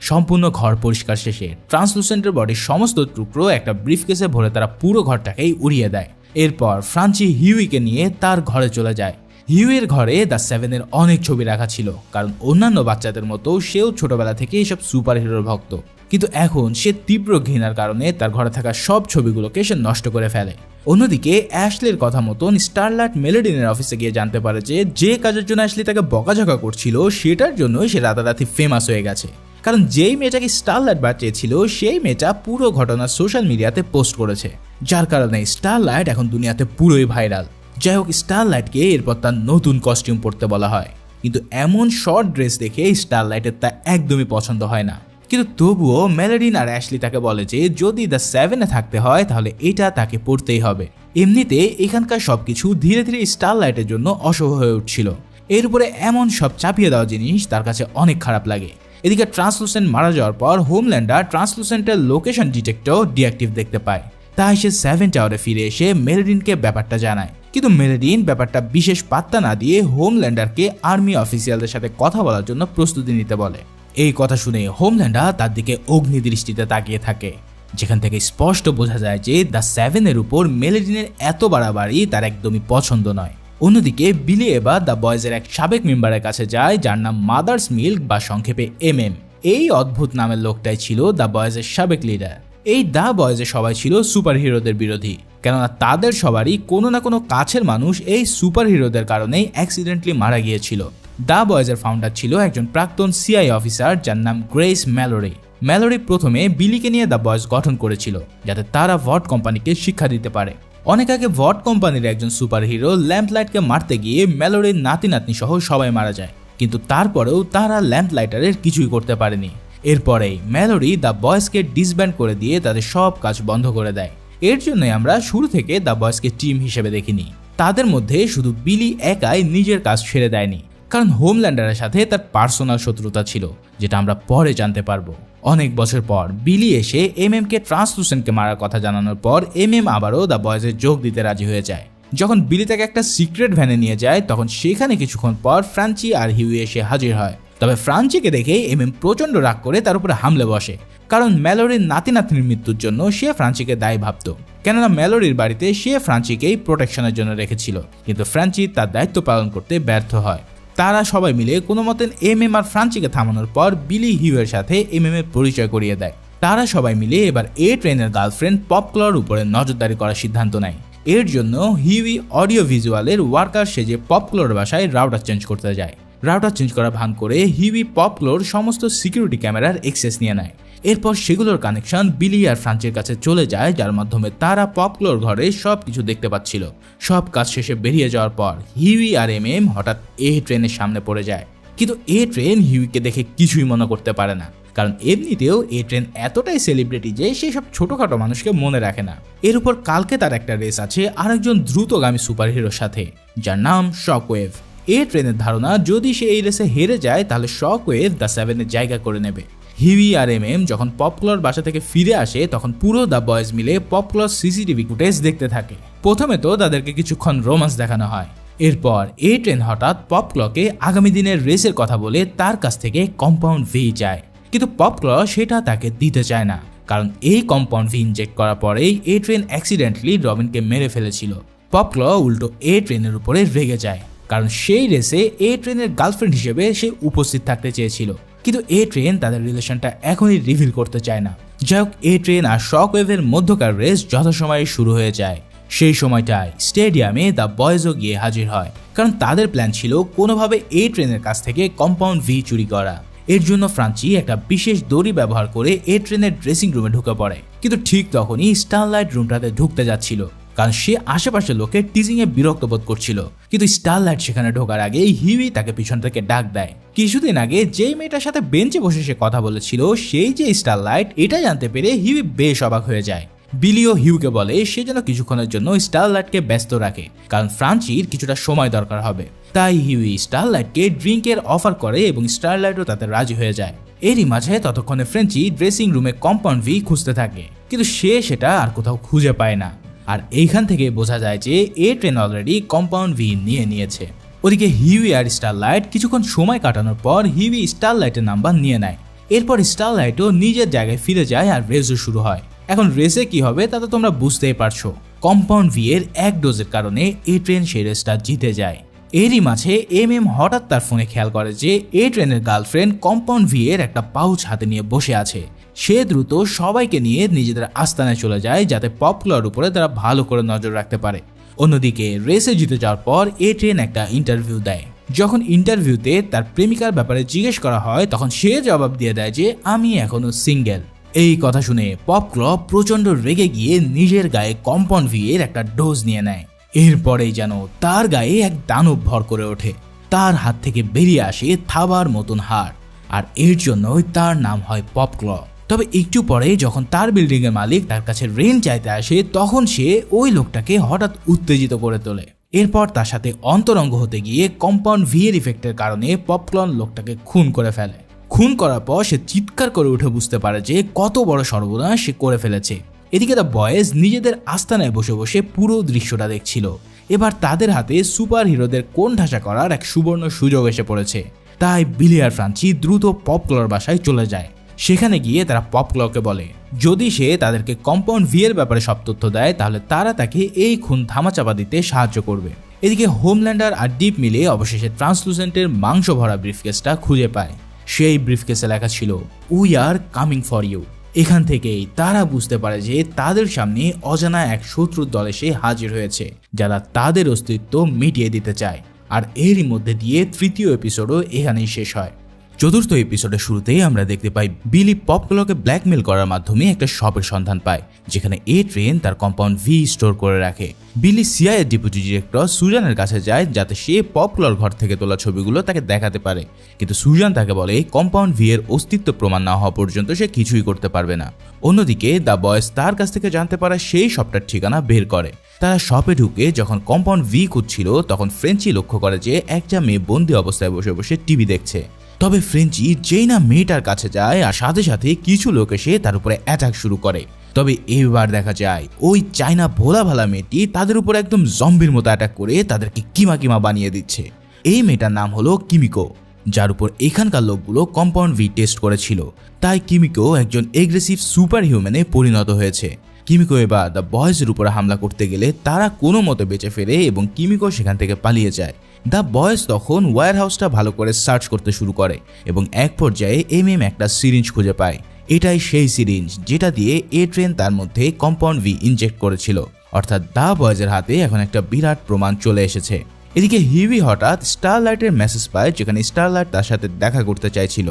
সম্পূর্ণ ঘর পরিষ্কার শেষে ট্রান্সলুসেন্টের বডির সমস্ত টুকরো একটা ব্রিফকেসে ভরে তারা পুরো ঘরটাকেই উড়িয়ে দেয়। এরপর ফ্রান্সি হিউইকে নিয়ে তার ঘরে চলে যায়। হিউয়ের ঘরে দ্য সেভেনের অনেক ছবি রাখা ছিল, কারণ অন্যান্য বাচ্চাদের মতো সেও ছোটবেলা থেকে এইসব সুপার হিরোর ভক্ত। কিন্তু এখন সে তীব্র ঘৃণার কারণে তার ঘরে থাকা সব ছবিগুলোকে সে নষ্ট করে ফেলে। অন্যদিকে অ্যাশলির কথা মতন স্টারলাইট মেলেডিনের অফিসে গিয়ে জানতে পারে যে কাজের জন্য অ্যাশলি তাকে বকাঝকা করছিল সেটার জন্য সে রাতারাতি ফেমাস হয়ে গেছে। কারণ যেই মেয়েটাকে স্টারলাইট বাঁচিয়েছিল সেই মেয়েটা পুরো ঘটনা সোশ্যাল মিডিয়াতে পোস্ট করেছে, যার কারণে স্টারলাইট এখন দুনিয়াতে পুরোই ভাইরাল। যাই হোক, স্টারলাইটকে এরপর তার নতুন কস্টিউম পরতে বলা হয়, কিন্তু এমন শর্ট ড্রেস দেখে স্টারলাইটের তা একদমই পছন্দ হয় না। কিন্তু তবুও মেলেডিন আর অ্যাশলি তাকে বলে যে যদি দ্য সেভেনে থাকতে হয় তাহলে এটা তাকে পড়তেই হবে। এমনিতে এখানকার সবকিছু ধীরে ধীরে স্টারলাইটের জন্য অসহ্য হয়ে উঠছিল। এর উপরে এমন সব চাপিয়ে দেওয়া জিনিস তার কাছে অনেক খারাপ লাগে। এদিকে ট্রান্সলুসেন্ট মারা যাওয়ার পর হোমল্যান্ডার ট্রান্সলুসেন্টের লোকেশন ডিটেক্টর ডিঅ্যাক্টিভ দেখতে পায়। তাই সে 7 টাওয়ারে ফিরে এসে মেলেডিনকে ব্যাপারটা জানায়, কিন্তু মেলেডিন ব্যাপারটা বিশেষ পাত্তা না দিয়ে হোমল্যান্ডারকে আর্মি অফিসিয়ালদের সাথে কথা বলার জন্য প্রস্তুতি নিতে বলে। এই কথা শুনে হোমল্যান্ডার তার দিকে অগ্নিদৃষ্টিতে তাকিয়ে থাকে। যেখান থেকে স্পষ্ট বোঝা যায় যে দ্য সেভেনের উপর মেলোডিনের এত বাড়াবাড়ি তার একদমই পছন্দ নয়। অন্যদিকে বিলি এবার দ্য বয়েজের এক সাবেক মেম্বারের কাছে যায় যার নাম মাদার্স মিল্ক বা সংক্ষেপে MM। এই অদ্ভুত নামের লোকটাই ছিল দ্য বয়েজের সাবেক লিডার। এই দ্য বয়েজে সবাই ছিল সুপার হিরোদের বিরোধী, কেননা তাদের সবারই কোনো না কোনো কাছের মানুষ এই সুপার হিরোদের কারণেই অ্যাক্সিডেন্টলি মারা গিয়েছিল। দ্য বয়েজের ফাউন্ডার ছিল একজন প্রাক্তন CIA অফিসার যার নাম গ্রেস ম্যালোরি। ম্যালোরি প্রথমে বিলিকে নিয়ে দ্য বয়েজ গঠন করেছিল যাতে তারা ভট কোম্পানিকে শিক্ষা দিতে পারে। অনেক আগে ভট কোম্পানির একজন সুপার হিরো ল্যাম্পলাইটকে মারতে গিয়ে ম্যালোরির নাতি নাতনি সহ সবাই মারা যায়, কিন্তু তারপরেও তারা ল্যাম্পলাইটারের কিছুই করতে পারেনি। এরপরেই ম্যালোরি দ্য বয়েজকে ডিসব্যান্ড করে দিয়ে তাদের সব কাজ বন্ধ করে দেয়। এর জন্যই আমরা শুরু থেকে দ্য বয়েজকে টিম হিসেবে দেখিনি। তাদের মধ্যে শুধু বিলি একাই নিজের কাজ ছেড়ে দেয়নি, কারণ হোমল্যান্ডারের সাথে তার পার্সোনাল শত্রুতা ছিল, যেটা আমরা পরে জানতে পারবো। অনেক বছর পর বিলি এসে MM-কে ট্রান্সলুসেন্টকে মারার কথা জানানোর পর MM আবারও দ্য বয়েজে যোগ দিতে রাজি হয়ে যায়। যখন বিলি তাকে একটা সিক্রেট ভ্যানে নিয়ে যায় তখন সেখানে কিছুক্ষণ পর ফ্রান্সি আর হিউই এসে হাজির হয়। তবে ফ্রান্সিকে দেখে MM প্রচন্ড রাগ করে তার উপরে হামলে বসে, কারণ ম্যালোরির নাতি নাতনির মৃত্যুর জন্য সে ফ্রান্সিকে দায়ী ভাবত, কেননা ম্যালোরির বাড়িতে সে ফ্রান্সিকেই প্রোটেকশনের জন্য রেখেছিল। কিন্তু ফ্রান্সি তার দায়িত্ব পালন করতে ব্যর্থ হয়। তারা সবাই মিলে কোনো মতেন MM আর ফ্রান্সিকে থামানোর পর বিলি হিউয়ের সাথে MM এর পরিচয় করিয়ে দেয়। তারা সবাই মিলে এবার ট্রেনের গার্লফ্রেন্ড পপক্লর উপরে নজরদারি করার সিদ্ধান্ত নেয়। এর জন্য হিউই অডিও ভিজুয়ালের ওয়ার্কার সেজে পপক্লর বাসায় রাউটার চেঞ্জ করতে যায়। রাউটার চেঞ্জ করা ভান করে হিউই পপক্লর সমস্ত সিকিউরিটি ক্যামেরার অ্যাক্সেস নিয়ে নেয়। এরপর সেগুলোর কানেকশন বিলি আর ফ্রান্সির কাছে চলে যায়, যার মাধ্যমে তারা পপক্লর ঘরে সবকিছু দেখতে পাচ্ছিল। সব কাজ শেষে বেরিয়ে যাওয়ার পর হিউই আর MM হঠাৎ ট্রেনের সামনে পড়ে যায়, কিন্তু ট্রেন হিউইকে দেখে কিছুই মনে করতে পারে না, কারণ এমনিতেও ট্রেন এতটাই সেলিব্রিটি যে সে সব ছোটখাটো মানুষকে মনে রাখে না। এর উপর কালকে তার একটা রেস আছে আরেকজন দ্রুতগামী সুপার হিরোর সাথে যার নাম শকওয়েভ। ট্রেনের ধারণা যদি সে এই রেসে হেরে যায় তাহলে শকওয়েভ দ্য সেভেনের জায়গা করে নেবে। হিউই আর MM যখন পপক্লর বাসা থেকে ফিরে আসে তখন পুরো দ্য বয়েজ মিলে পপক্লর সিসিটিভি ফুটেজ দেখতে থাকে। প্রথমে তো তাদেরকে কিছুক্ষণ রোমান্স দেখানো হয়। এরপর ট্রেন হঠাৎ পপক্লকে আগামী দিনের রেসের কথা বলে তার কাছ থেকে কম্পাউন্ড ভি চায়, কিন্তু পপক্লর সেটা তাকে দিতে চায় না, কারণ এই কম্পাউন্ড ভি ইনজেক্ট করার পরেই ট্রেন অ্যাক্সিডেন্টলি রবিনকে মেরে ফেলেছিল। পপক্লর উল্টো ট্রেনের উপরে রেগে যায়, কারণ সেই রেসে ট্রেনের গার্লফ্রেন্ড হিসেবে সে উপস্থিত থাকতে চেয়েছিল, কিন্তু ট্রেন তাদের রিলেশনটা এখনই রিভিল করতে চায় না। যাই হোক, ট্রেন আর শকওয়েভের মধ্যকার রেস যথাসময়ে শুরু হয়ে যায়। সেই সময়টায় স্টেডিয়ামে দ্য বয়েজও গিয়ে হাজির হয়, কারণ তাদের প্ল্যান ছিল কোনোভাবে ট্রেনের কাছ থেকে কম্পাউন্ড ভি চুরি করা। এর জন্য ফ্রান্সি একটা বিশেষ দড়ি ব্যবহার করে ট্রেনের ড্রেসিং রুমে ঢুকে পড়ে, কিন্তু ঠিক তখনই স্টারলাইট রুমটাতে ঢুকতে যাচ্ছিল, কারণ সে আশেপাশের লোকে টিজিং এ বিরক্ত বোধ করছিল। কিন্তু স্টারলাইট সেখানে ঢোকার আগে হিউই তাকে পিছন থেকে ডাক দেয়। কিছুদিন আগে যেই মেয়েটার সাথে বেঞ্চে বসে সে কথা বলেছিল সেই যে স্টারলাইট, এটা জানতে পেরে হিউই বেশ অবাক হয়ে যায়। বিলিও হিউকে বলে সে যেন কিছুক্ষণের জন্য স্টারলাইটকে ব্যস্ত রাখে, কারণ ফ্রান্সির কিছুটা সময় দরকার হবে। তাই হিউই স্টারলাইটকে ড্রিঙ্কের অফার করে এবং স্টারলাইটও তাতে রাজি হয়ে যায়। এরই মাঝে ততক্ষণে ফ্রেঞ্চি ড্রেসিং রুমে কম্পাউন্ড ভি খুঁজতে থাকে, কিন্তু সে সেটা আর কোথাও খুঁজে পায় না। আর এইখান থেকে বোঝা যায় যে ট্রেন অলরেডি কম্পাউন্ড ভি নিয়ে নিয়েছে। ওদিকে হিউই আর স্টারলাইট কিছুক্ষণ সময় কাটানোর পর হিউই স্টারলাইটের নাম্বার নিয়ে নেয়। এরপর স্টারলাইটও নিজের জায়গায় ফিরে যায় আর রেসও শুরু হয়। এখন রেসে কি হবে তা তো তোমরা বুঝতেই পারছো। কম্পাউন্ড ভি এর এক ডোজের কারণে ট্রেন সেই রেসটা জিতে যায়। এরই মাঝে MM হঠাৎ তার ফোনে খেয়াল করে যে ট্রেনের গার্লফ্রেন্ড কম্পাউন্ড ভি এর একটা পাউচ হাতে নিয়ে বসে আছে। সে দ্রুত সবাইকে নিয়ে নিজেদের আস্তানায় চলে যায় যাতে পপক্লর উপরে তারা ভালো করে নজর রাখতে পারে। অন্যদিকে রেসে জিতে যাওয়ার পর ট্রেন একটা ইন্টারভিউ দেয়। যখন ইন্টারভিউতে তার প্রেমিকার ব্যাপারে জিজ্ঞেস করা হয় তখন সে জবাব দিয়ে দেয় যে আমি এখনো সিঙ্গেল। এই কথা শুনে পপক্লর প্রচন্ড রেগে গিয়ে নিজের গায়ে কম্পাউন্ড ভি এর একটা ডোজ নিয়ে নেয়। এরপরেই যেন তার গায়ে এক দানব ভর করে ওঠে। তার হাত থেকে বেরিয়ে আসে থাবার মতন হাড়, আর এর জন্যই তার নাম হয় পপক্লর। তবে একটু পরে যখন তার বিল্ডিং এর মালিক তার কাছে ঋণ চাইতে আসে তখন সে ওই লোকটাকে হঠাৎ উত্তেজিত করে তোলে। এরপর তার সাথে অন্তরঙ্গ হতে গিয়ে কম্পাউন্ড ভি এর ইফেক্টের কারণে পপক্লর লোকটাকে খুন করে ফেলে। খুন করার পর সে চিৎকার করে উঠে বুঝতে পারে যে কত বড় সর্বনাশ সে করে ফেলেছে। এদিকে দ্য বয়েজ নিজেদের আস্তানায় বসে বসে পুরো দৃশ্যটা দেখছিল। এবার তাদের হাতে সুপার হিরোদের কোণ ঠাসা করার এক সুবর্ণ সুযোগ এসে পড়েছে। তাই বিলি আর ফ্রান্সি দ্রুত পপক্লর বাসায় চলে যায়। সেখানে গিয়ে তারা পপক্লরকে বলে যদি সে তাদেরকে কম্পাউন্ড ভি এর ব্যাপারে সব তথ্য দেয় তাহলে তারা তাকে এই খুন ধামাচাপা দিতে সাহায্য করবে। এদিকে হোমল্যান্ডার আর ডিপ মিলে অবশেষে ট্রান্সলুসেন্টের মাংস ভরা ব্রিফকেসটা খুঁজে পায়। সেই ব্রিফকেসে লেখা ছিল we are coming for you. এখান থেকেই তারা বুঝতে পারে যে তাদের সামনে অজানা এক শত্রুর দল এসে হাজির হয়েছে যারা তাদের অস্তিত্ব মিটিয়ে দিতে চায়। আর এরই মধ্যে দিয়ে তৃতীয় এপিসোডও এখানেই শেষ হয়। চতুর্থ এপিসোডের শুরুতেই আমরা দেখতে পাই বিলি পপক্লকে ব্ল্যাকমেল করার মাধ্যমে একটা শপের সন্ধান পায় যেখানে এ ট্রেন তার কম্পাউন্ড ভি স্টোর করে রাখে। বিলি সিআইএ ডেপুটি ডিরেক্টর সুজানের কাছে যায় যাতে সে পপক্লর ঘর থেকে তোলা ছবিগুলো তাকে দেখাতে পারে, কিন্তু সুজান তাকে বলে কম্পাউন্ড ভি এর অস্তিত্ব প্রমাণ না হওয়া পর্যন্ত সে কিছুই করতে পারবে না। অন্যদিকে দ্য বয়েজ তার কাছ থেকে জানতে পারা সেই শপটার ঠিকানা বের করে। তারা শপে ঢুকে যখন কম্পাউন্ড ভি খুঁজছিল তখন ফ্রেঞ্চি লক্ষ্য করে যে একটা মেয়ে বন্দি অবস্থায় বসে বসে টিভি দেখছে। তবে ফ্রেঞ্চি যেই না মেয়েটার কাছে যায় আর সাথে সাথে কিছু লোক এসে তার উপরে অ্যাটাক শুরু করে। তবে এবার দেখা যায় ওই চায়না ভোলা ভালা মেয়েটি তাদের উপর একদম জম্বির মতো অ্যাটাক করে তাদেরকে কিমা কিমা বানিয়ে দিচ্ছে। এই মেয়েটার নাম হলো কিমিকো, যার উপর এখানকার লোকগুলো কম্পাউন্ড ভি টেস্ট করেছিল। তাই কিমিকো একজন এগ্রেসিভ সুপার হিউম্যানে পরিণত হয়েছে। কিমিকো এবার দ্য বয়েজের উপরে হামলা করতে গেলে তারা কোনো মতে বেঁচে ফেরে এবং কিমিকো সেখান থেকে পালিয়ে যায়। দ্য বয়েজ তখন ওয়্যার হাউসটা ভালো করে সার্চ করতে শুরু করে এবং এক পর্যায়ে একটা সিরিঞ্জ খুঁজে পায়। এটাই সেই সিরিঞ্জ যেটা দিয়ে এ ট্রেন তার মধ্যে কম্পাউন্ড ভি ইনজেক্ট করেছিল। অর্থাৎ দ্য বয়েজের হাতে এখন একটা বিরাট প্রমাণ চলে এসেছে। এদিকে হিউই হঠাৎ স্টারলাইটের মেসেজ পায় যেখানে স্টারলাইট তার সাথে দেখা করতে চাইছিল।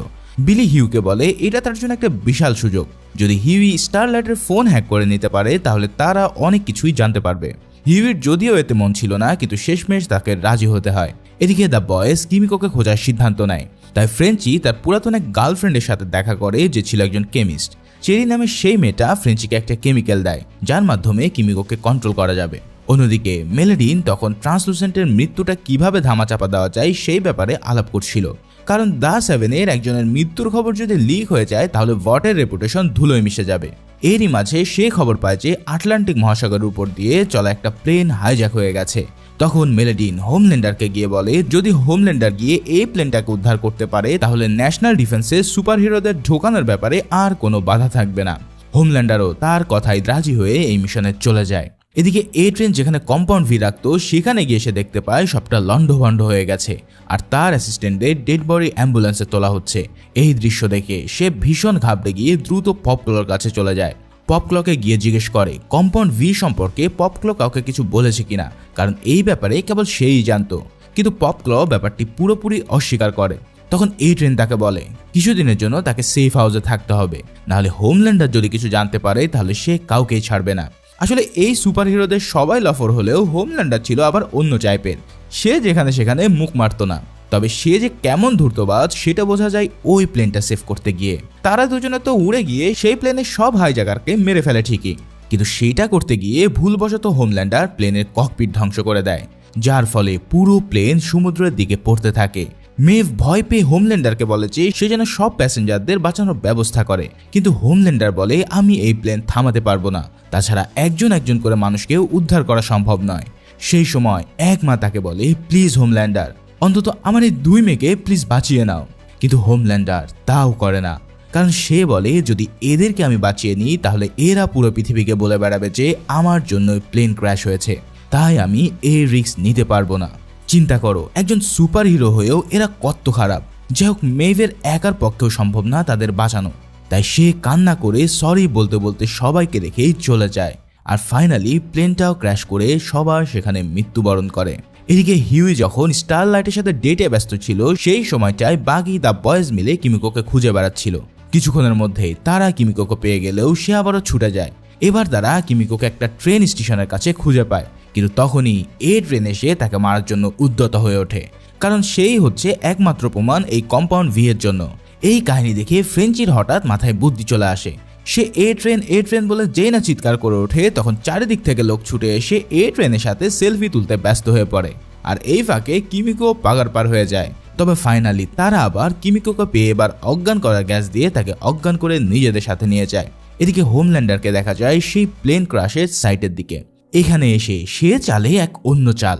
বিলি হিউকে বলে এটা তার জন্য একটা বিশাল সুযোগ। যদি হিউই স্টারলাইটের ফোন হ্যাক করে নিতে পারে তাহলে তারা অনেক কিছুই জানতে পারবে। হিউইর যদিও এতে মন ছিল না, কিন্তু শেষমেশ তাকে রাজি হতে হয়। এদিকে দ্য বয়েজ কিমিকোকে খোঁজার সিদ্ধান্ত নেয়। তাই ফ্রেঞ্চি তার পুরাতন এক গার্লফ্রেন্ডের সাথে দেখা করে যে ছিল একজন কেমিস্ট। চেরি নামে সেই মেয়েটা ফ্রেঞ্চিকে একটা কেমিক্যাল দেয় যার মাধ্যমে কিমিকোকে কন্ট্রোল করা যাবে। অন্যদিকে মেলেডিন তখন ট্রান্সলুসেন্টের মৃত্যুটা কিভাবে ধামাচাপা দেওয়া যায় সেই ব্যাপারে আলাপ করছিল। কারণ দ্য সেভেনের একজনের মৃত্যুর খবর যদি লিক হয়ে যায় তাহলে ভটের রেপুটেশন ধুলোয় মিশে যাবে। এরই মাঝে সে খবর পায় যে আটলান্টিক মহাসাগরের উপর দিয়ে চলা একটা প্লেন হাইজ্যাক হয়ে গেছে। তখন মেলেডিন হোমল্যান্ডারকে গিয়ে বলে যদি হোমল্যান্ডার গিয়ে এই প্লেনটাকে উদ্ধার করতে পারে তাহলে ন্যাশনাল ডিফেন্সে সুপার হিরোদের ঢোকানোর ব্যাপারে আর কোনো বাধা থাকবে না। হোমল্যান্ডারও তার কথায় রাজি হয়ে এই মিশনে চলে যায়। এদিকে এ ট্রেন যেখানে কম্পাউন্ড ভি রাখতো সেখানে গিয়ে সে দেখতে পায় সবটা লন্ডভন্ড হয়ে গেছে আর তার অ্যাসিস্ট্যান্টদের ডেড বডি অ্যাম্বুলেন্সে তোলা হচ্ছে। এই দৃশ্য দেখে সে ভীষণ ঘাবড়ে গিয়ে দ্রুত পপক্লর কাছে চলে যায়। পপক্লকে গিয়ে জিজ্ঞেস করে কম্পাউন্ড ভি সম্পর্কে পপক্ল কাউকে কিছু বলেছে কিনা, কারণ এই ব্যাপারে কেবল সেই জানতো। কিন্তু পপক্ল ব্যাপারটি পুরোপুরি অস্বীকার করে। তখন এই ট্রেন তাকে বলে কিছুদিনের জন্য তাকে সেফ হাউসে থাকতে হবে, নাহলে হোমল্যান্ডার যদি কিছু জানতে পারে তাহলে সে কাউকেই ছাড়বে না। আসলে এই সুপার হিরোদের সবাই লফর হলেও হোমল্যান্ডার ছিল আবার অন্য টাইপের। সে যেখানে সেখানে মুখ মারত না, তবে সে যে কেমন ধূর্তবাজ সেটা বোঝা যায় ওই প্লেনটা সেভ করতে গিয়ে। তারা দুজনে তো উড়ে গিয়ে সেই প্লেনের সব হাইজ্যাকারকে মেরে ফেলে ঠিকই, কিন্তু সেটা করতে গিয়ে ভুলবশত হোমল্যান্ডার প্লেনের ককপিট ধ্বংস করে দেয়, যার ফলে পুরো প্লেন সমুদ্রের দিকে পড়তে থাকে। মেভ ভয় পেয়ে হোমল্যান্ডারকে বলে যে সে যেন সব প্যাসেঞ্জারদের বাঁচানোর ব্যবস্থা করে, কিন্তু হোমল্যান্ডার বলে আমি এই প্লেন থামাতে পারবো না, তাছাড়া একজন একজন করে মানুষকেও উদ্ধার করা সম্ভব নয়। সেই সময় এক মা তাকে বলে প্লিজ হোমল্যান্ডার, অন্তত আমার এই দুই মেয়েকে প্লিজ বাঁচিয়ে নাও। কিন্তু হোমল্যান্ডার তাও করে না, কারণ সে বলে যদি এদেরকে আমি বাঁচিয়ে নিই তাহলে এরা পুরো পৃথিবীকে বলে বেড়াবে যে আমার জন্য প্লেন ক্র্যাশ হয়েছে, তাই আমি এই রিস্ক নিতে পারবো না। চিন্তা করো একজন সুপার হিরো হয়েও এরা কত খারাপ। যাই হোক মেভের একার পক্ষেও সম্ভব না তাদের বাঁচানো, তাই সে কান্না করে সরি বলতে বলতে সবাইকে রেখেই চলে যায়। আর ফাইনালি প্লেনটাও ক্র্যাশ করে সবার সেখানে মৃত্যুবরণ করে। এদিকে হিউই যখন স্টারলাইটের সাথে ডেটে ব্যস্ত ছিল সেই সময়টায় বাকি দ্য বয়েজ মিলে কিমিকোকে খুঁজে বেড়াচ্ছিল। কিছুক্ষণের মধ্যেই তারা কিমিকোকে পেয়ে গেলেও সে আবারও ছুটে যায়। এবার তারা কিমিকোকে একটা ট্রেন স্টেশনের কাছে খুঁজে পায়, কিন্তু তখনই এই ট্রেন এসে তাকে মারার জন্য উদ্যত হয়ে ওঠে, কারণ সেই হচ্ছে একমাত্র প্রমাণ এই কম্পাউন্ড ভি এর জন্য। এই কাহিনী দেখে ফ্রেঞ্চির হঠাৎ মাথায় বুদ্ধি চলে আসে। সে এ ট্রেন বলে যেই না চিৎকার করে ওঠে তখন চারিদিক থেকে লোক ছুটে এসে এ ট্রেনের সাথে সেলফি তুলতে ব্যস্ত হয়ে পড়ে। আর এই ফাঁকে কিমিকো পাগার পার হয়ে যায়। তবে ফাইনালি তারা আবার কিমিকোকে পেয়ে এবার অজ্ঞান করার গ্যাস দিয়ে তাকে অজ্ঞান করে নিজেদের সাথে নিয়ে যায়। এদিকে হোমল্যান্ডারকে দেখা যায় সেই প্লেন ক্র্যাশের সাইটের দিকে। এখানে এসে সে চালে এক অন্য চাল।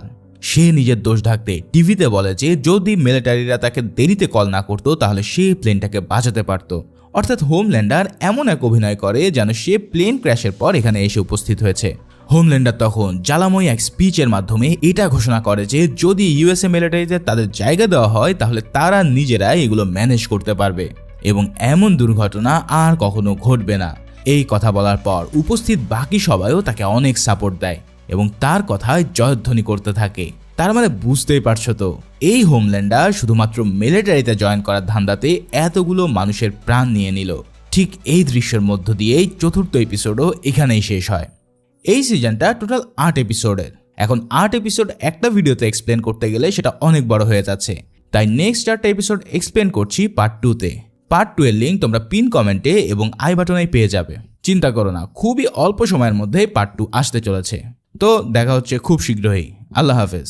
সে নিজের দোষ ঢাকতে টিভিতে বলে যে যদি মিলিটারিরা তাকে দেরিতে কল না করতো তাহলে সে প্লেনটাকে বাঁচাতে পারত। অর্থাৎ হোমল্যান্ডার এমন এক অভিনয় করে যেন সে প্লেন ক্র্যাশের পর এখানে এসে উপস্থিত হয়েছে। হোমল্যান্ডার তখন জ্বালাময়ী এক স্পিচের মাধ্যমে এটা ঘোষণা করে যে যদি ইউএসএ মিলিটারিতে তাদের জায়গা দেওয়া হয় তাহলে তারা নিজেরাই এগুলো ম্যানেজ করতে পারবে এবং এমন দুর্ঘটনা আর কখনো ঘটবে না। এই কথা বলার পর উপস্থিত বাকি সবাইও তাকে অনেক সাপোর্ট দেয় এবং তার কথায় জয়ধ্বনি করতে থাকে। তার মানে বুঝতেই পারছো তো, এই হোমল্যান্ডার শুধুমাত্র মিলিটারিতে জয়েন করার ধান্দাতে এতগুলো মানুষের প্রাণ নিয়ে নিল। ঠিক এই দৃশ্যের মধ্য দিয়েই চতুর্থ এপিসোডও এখানেই শেষ হয়। এই সিজনটা টোটাল 8 এপিসোডের। এখন 8 এপিসোড একটা ভিডিওতে এক্সপ্লেন করতে গেলে সেটা অনেক বড় হয়ে যাচ্ছে, তাই নেক্সট 4টা এপিসোড এক্সপ্লেন করছি পার্ট 2তে। পার্ট 2 এর লিঙ্ক তোমরা পিন কমেন্টে এবং আই বাটনে পেয়ে যাবে। চিন্তা করো না, খুবই অল্প সময়ের মধ্যে পার্ট 2 আসতে চলেছে। তো দেখা হচ্ছে খুব শীঘ্রই। আল্লাহ হাফেজ।